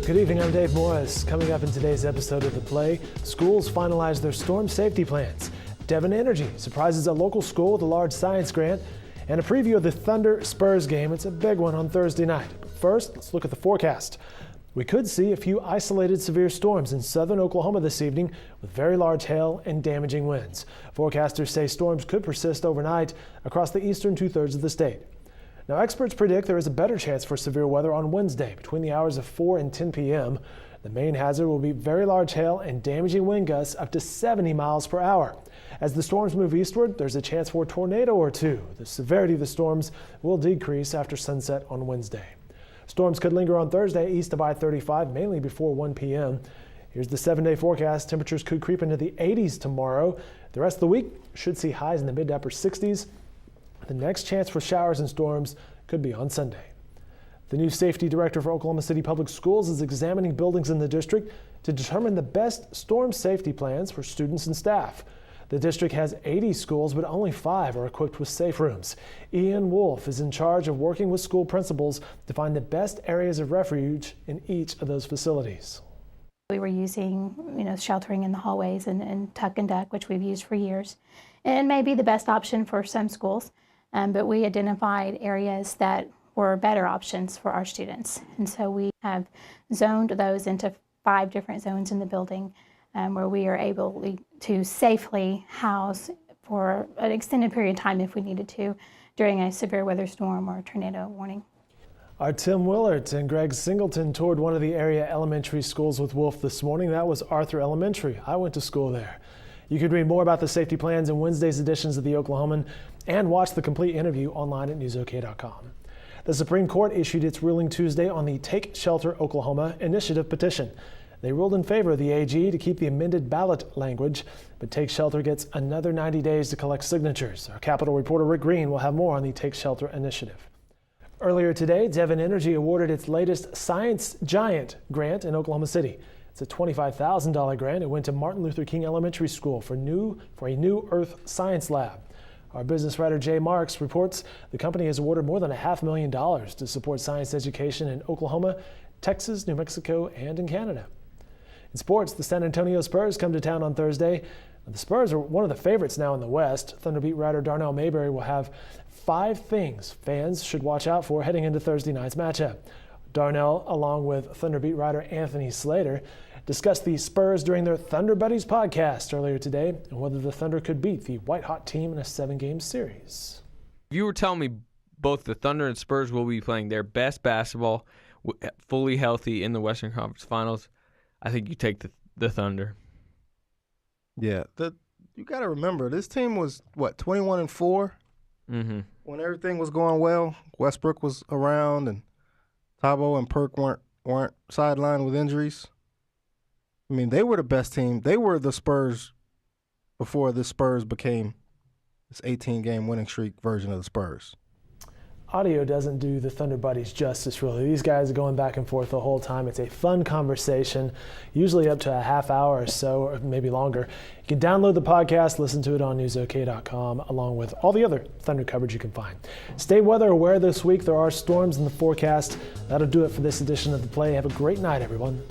Good evening, I'm Dave Morris. Coming up in today's episode of The Play, schools finalize their storm safety plans. Devon Energy surprises a local school with a large science grant, and a preview of the Thunder Spurs game. It's a big one on Thursday night. But first, let's look at the forecast. We could see a few isolated severe storms in southern Oklahoma this evening with very large hail and damaging winds. Forecasters say storms could persist overnight across the eastern two-thirds of the state. Now, experts predict there is a better chance for severe weather on Wednesday between the hours of 4 and 10 p.m. The main hazard will be very large hail and damaging wind gusts up to 70 miles per hour. As the storms move eastward, there's a chance for a tornado or two. The severity of the storms will decrease after sunset on Wednesday. Storms could linger on Thursday east of I-35, mainly before 1 p.m. Here's the 7-day forecast. Temperatures could creep into the 80s tomorrow. The rest of the week should see highs in the mid to upper 60s. The next chance for showers and storms could be on Sunday. The new safety director for Oklahoma City Public Schools is examining buildings in the district to determine the best storm safety plans for students and staff. The district has 80 schools, but only 5 are equipped with safe rooms. Ian Wolf is in charge of working with school principals to find the best areas of refuge in each of those facilities. We were using, sheltering in the hallways and tuck and duck, which we've used for years, and may be the best option for some schools. But we identified areas that were better options for our students. And so we have zoned those into 5 different zones in the building where we are able to safely house for an extended period of time if we needed to during a severe weather storm or tornado warning. Our Tim Willert and Greg Singleton toured one of the area elementary schools with Wolf this morning. That was Arthur Elementary. I went to school there. You could read more about the safety plans in Wednesday's editions of the Oklahoman and watch the complete interview online at newsok.com. The Supreme Court issued its ruling Tuesday on the Take Shelter Oklahoma initiative petition. They ruled in favor of the AG to keep the amended ballot language, but Take Shelter gets another 90 days to collect signatures. Our Capitol reporter Rick Green will have more on the Take Shelter initiative. Earlier today, Devon Energy awarded its latest Science Giant grant in Oklahoma City. It's a $25,000 grant. It went to Martin Luther King Elementary School for a new Earth Science Lab. Our business writer Jay Marks reports the company has awarded more than $500,000 to support science education in Oklahoma, Texas, New Mexico, and in Canada. In sports, the San Antonio Spurs come to town on Thursday. The Spurs are one of the favorites now in the West. Thunder beat writer Darnell Mayberry will have 5 things fans should watch out for heading into Thursday night's matchup. Darnell, along with Thunder beat writer Anthony Slater, discussed the Spurs during their Thunder Buddies podcast earlier today and whether the Thunder could beat the white-hot team in a 7-game series. If you were telling me both the Thunder and Spurs will be playing their best basketball fully healthy in the Western Conference Finals, I think you take the Thunder. Yeah, you got to remember, this team was, 21-4? Mm-hmm. When everything was going well, Westbrook was around, and Tabo and Perk weren't sidelined with injuries. I mean, they were the best team. They were the Spurs before the Spurs became this 18-game winning streak version of the Spurs. Audio doesn't do the Thunder Buddies justice, really. These guys are going back and forth the whole time. It's a fun conversation, usually up to a half hour or so, or maybe longer. You can download the podcast, listen to it on newsok.com, along with all the other Thunder coverage you can find. Stay weather aware this week. There are storms in the forecast. That'll do it for this edition of The Play. Have a great night, everyone.